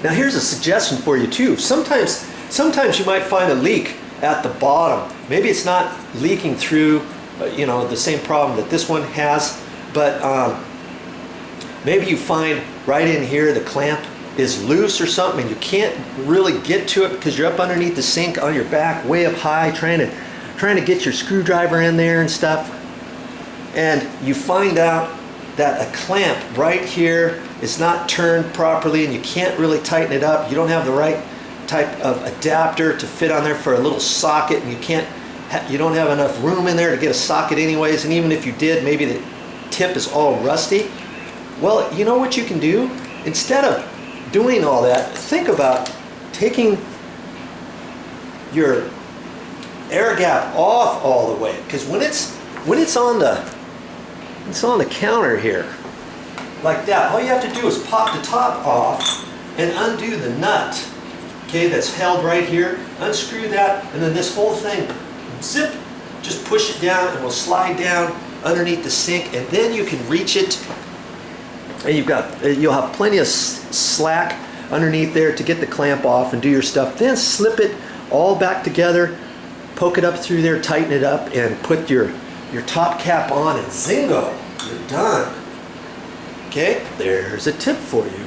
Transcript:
Now here's a suggestion for you too. Sometimes you might find a leak at the bottom. Maybe it's not leaking through, you know, the same problem that this one has, but maybe you find right in here the clamp is loose or something and you can't really get to it because you're up underneath the sink on your back, way up high, trying to get your screwdriver in there and stuff. And you find out that a clamp right here is not turned properly and you can't really tighten it up. You don't have the right type of adapter to fit on there for a little socket, and you don't have enough room in there to get a socket anyways, and even if you did, maybe the tip is all rusty. Well, you know what you can do? Instead of doing all that, think about taking your air gap off all the way, because when it's on the counter here like that, all you have to do is pop the top off and undo the nut, okay, that's held right here. Unscrew that, and then this whole thing, zip, just push it down and will slide down underneath the sink, and then you can reach it, and you'll have plenty of slack underneath there to get the clamp off and do your stuff. Then slip it all back together, poke it up through there, tighten it up, and put your top cap on, and zingo, you're done. Okay, there's a tip for you.